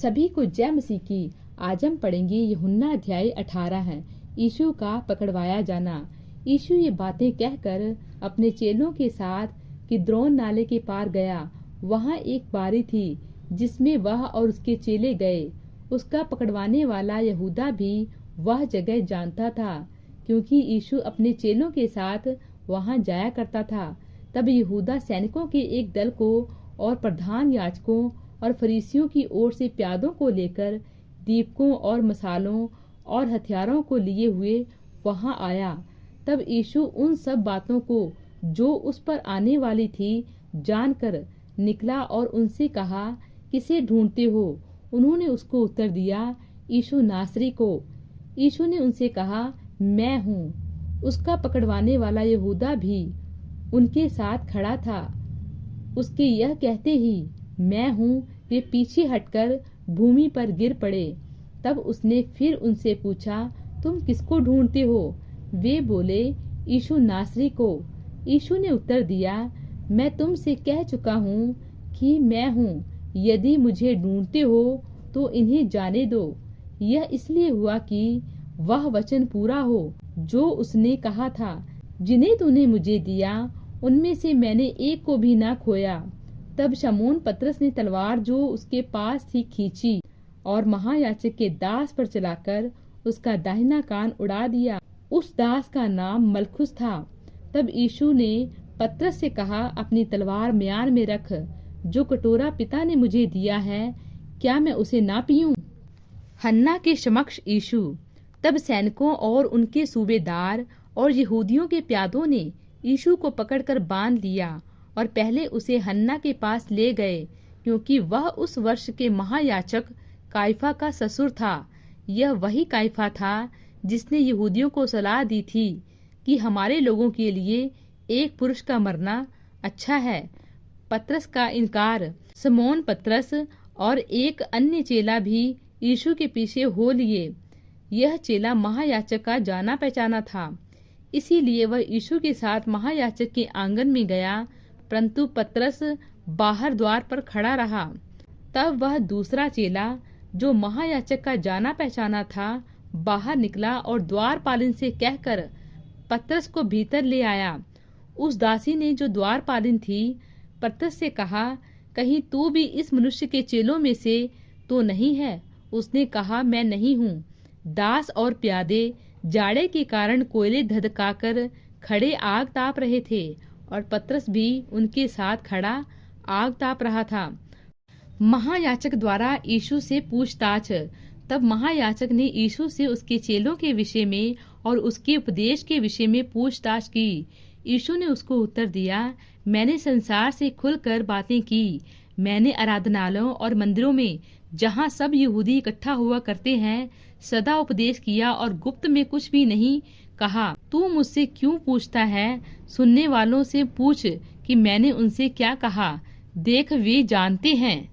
सभी को जय मसीह की। आज हम पढ़ेंगे यूहन्ना अध्याय 18 है, यीशु का पकड़वाया जाना। यीशु ये बातें कहकर अपने चेलों के साथ किद्रोन नाले के पार गया। वहाँ एक बारी थी जिसमें वह और उसके चेले गए। उसका पकड़वाने वाला यहूदा भी वह जगह जानता था, क्योंकि यीशु अपने चेलों के साथ वहाँ जाया करता था। तब यहूदा सैनिकों के एक दल को और प्रधान याजकों और फरीसियों की ओर से प्यादों को लेकर दीपकों और मसालों और हथियारों को लिए हुए वहां आया। तब यीशु उन सब बातों को जो उस पर आने वाली थी जानकर निकला और उनसे कहा, किसे ढूंढते हो? उन्होंने उसको उत्तर दिया, यीशु नासरी को। यीशु ने उनसे कहा, मैं हूँ। उसका पकड़वाने वाला यहूदा भी उनके साथ खड़ा था। उसके यह कहते ही मैं हूँ वे पीछे हटकर भूमि पर गिर पड़े। तब उसने फिर उनसे पूछा, तुम किसको ढूंढते हो? वे बोले, यीशु नासरी को। यीशु ने उत्तर दिया, मैं तुमसे कह चुका हूँ कि मैं हूँ। यदि मुझे ढूंढते हो तो इन्हें जाने दो। यह इसलिए हुआ कि वह वचन पूरा हो जो उसने कहा था, जिन्हें तूने मुझे दिया उनमें से मैंने एक को भी ना खोया। तब शमौन पतरस ने तलवार जो उसके पास थी खींची और महायाजक के दास पर चलाकर उसका दाहिना कान उड़ा दिया। उस दास का नाम मलखुस था। तब यीशु ने पतरस से कहा, अपनी तलवार म्यान में रख। जो कटोरा पिता ने मुझे दिया है, क्या मैं उसे ना पीऊं? हन्ना के समक्ष यीशु। तब सैनिकों और उनके सूबेदार और यहूदियों के प्यादों ने यीशु को पकड़कर बांध लिया और पहले उसे हन्ना के पास ले गए, क्योंकि वह उस वर्ष के महायाजक काइफा का ससुर था। यह वही काइफा था जिसने यहूदियों को सलाह दी थी कि हमारे लोगों के लिए एक पुरुष का मरना अच्छा है। पतरस का इनकार। शमौन पतरस और एक अन्य चेला भी यीशु के पीछे हो लिए। यह चेला महायाजक का जाना पहचाना था, इसीलिए वह यीशु के साथ महायाजक के आंगन में गया, परंतु पतरस बाहर द्वार पर खड़ा रहा। तब वह दूसरा चेला जो महायाजक का जाना पहचाना था बाहर निकला और द्वारपालिन से कहकर पतरस को भीतर ले आया। उस दासी ने जो द्वारपालिन थी पतरस से कहा, कहीं तू भी इस मनुष्य के चेलों में से तो नहीं है? उसने कहा, मैं नहीं हूँ। दास और प्यादे जाड़े के कारण कोयले धधकाकर खड़े आग ताप रहे थे और पतरस भी उनके साथ खड़ा आग ताप रहा था। महायाजक द्वारा यीशु से पूछताछ। तब महायाजक ने यीशु से उसके चेलों के विषय में और उसके उपदेश के विषय में पूछताछ की। यीशु ने उसको उत्तर दिया, मैंने संसार से खुलकर बातें की। मैंने आराधनालयों और मंदिरों में, जहाँ सब यहूदी इकट्ठा हुआ करते हैं, सदा उपदेश किया और गुप्त में कुछ भी नहीं कहा। तू मुझसे क्यों पूछता है? सुनने वालों से पूछ कि मैंने उनसे क्या कहा। देख, वे जानते हैं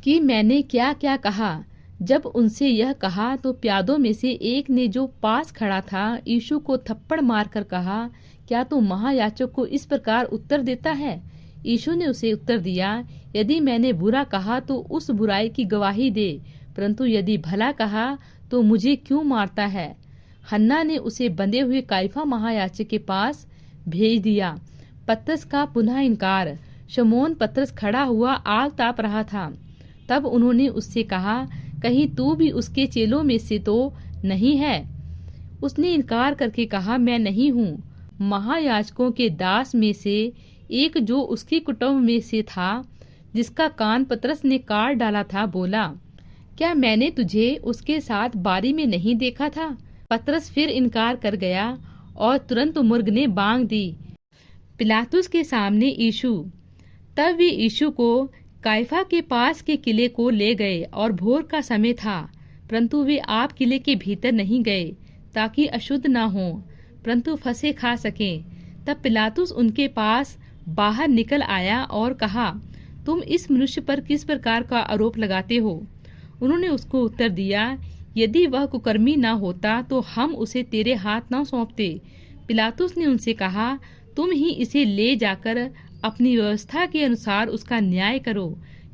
कि मैंने क्या क्या कहा। जब उनसे यह कहा तो प्यादों में से एक ने जो पास खड़ा था यीशु को थप्पड़ मारकर कहा, क्या तू महायाजक को इस प्रकार उत्तर देता है? यीशु ने उसे उत्तर दिया, यदि मैंने बुरा कहा तो उस बुराई की गवाही दे, परंतु यदि भला कहा तो मुझे क्यों मारता है? हन्ना ने उसे बंधे हुए काइफा महायाजक के पास भेज दिया। पतरस का पुनः इनकार। शमौन पतरस खड़ा हुआ आग ताप रहा था। तब उन्होंने उससे कहा, कहीं तू भी उसके चेलों में से तो नहीं है? उसने इनकार करके कहा, मैं नहीं हूँ। महायाजकों के दास में से एक जो उसके कुटुंब में से था, जिसका कान पतरस ने काट डाला था, बोला, क्या मैंने तुझे उसके साथ बारी में नहीं देखा था? पतरस फिर इनकार कर गया और तुरंत मुर्ग ने बांग दी। पिलातुस के सामने यीशु। तब वे यीशु को काइफा के पास के किले को ले गए और भोर का समय था, परंतु वे आप किले के भीतर नहीं गए ताकि अशुद्ध न हो, परंतु फंसे खा सकें। तब पिलातुस उनके पास बाहर निकल आया और कहा, तुम इस मनुष्य पर किस प्रकार का आरोप लगाते हो? उन्होंने उसको उत्तर दिया, यदि वह कुकर्मी न होता तो हम उसे तेरे हाथ न सौंपते। पिलातुस ने उनसे कहा, तुम ही इसे ले जाकर अपनी व्यवस्था के अनुसार उसका न्याय करो,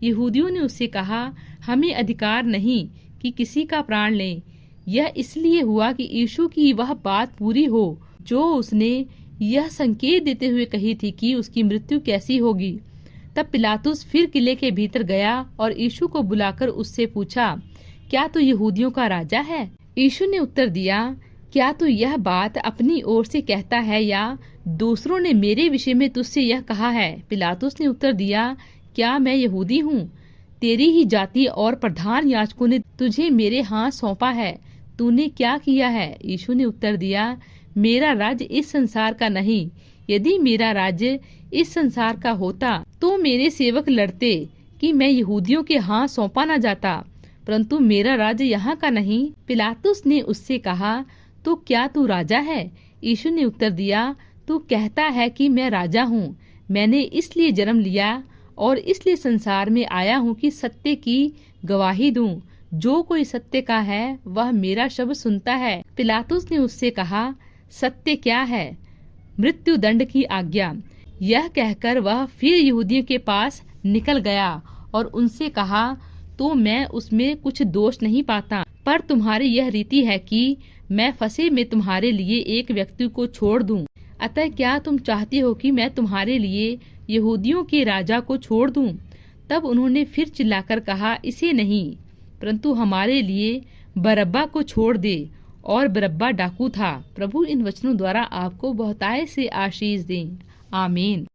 यहूदियों ने उससे कहा, हमें अधिकार नहीं कि किसी का प्राण लें। यह इसलिए हुआ कि यीशु की वह बात पूरी हो जो उसने यह संकेत देते हुए कही थी कि उसकी मृत्यु कैसी होगी। तब पिलातुस फिर किले के भीतर गया और यीशु को बुलाकर उससे पूछा, क्या तू यहूदियों का राजा है? यीशु ने उत्तर दिया, क्या तू यह बात अपनी ओर से कहता है या दूसरों ने मेरे विषय में तुझसे यह कहा है? पिलातुस ने उत्तर दिया, क्या मैं यहूदी हूँ? तेरी ही जाति और प्रधान याजकों ने तुझे मेरे हाथ सौंपा है। तूने क्या किया है? यीशु ने उत्तर दिया, मेरा राज्य इस संसार का नहीं। यदि मेरा राज्य इस संसार का होता तो मेरे सेवक लड़ते कि मैं यहूदियों के हाथ सौंपा न जाता, परंतु मेरा राज्य यहाँ का नहीं। पिलातुस ने उससे कहा, तो क्या तू राजा है? यीशु ने उत्तर दिया, तू कहता है कि मैं राजा हूँ। मैंने इसलिए जन्म लिया और इसलिए संसार में आया हूँ कि सत्य की गवाही दूं। जो कोई सत्य का है वह मेरा शब्द सुनता है। पिलातुस ने उससे कहा, सत्य क्या है? मृत्यु दंड की आज्ञा। यह कहकर वह फिर यहूदियों के पास निकल गया और उनसे कहा, तो मैं उसमें कुछ दोष नहीं पाता, पर तुम्हारी यह रीति है कि मैं फंसे में तुम्हारे लिए एक व्यक्ति को छोड़ दूं। अतः क्या तुम चाहते हो कि मैं तुम्हारे लिए यहूदियों के राजा को छोड़ दूं? तब उन्होंने फिर चिल्लाकर कहा, इसे नहीं, परंतु हमारे लिए बरअब्बा को छोड़ दे। और बरअब्बा डाकू था। प्रभु इन वचनों द्वारा आपको बहुतायत से आशीष दें। आमीन।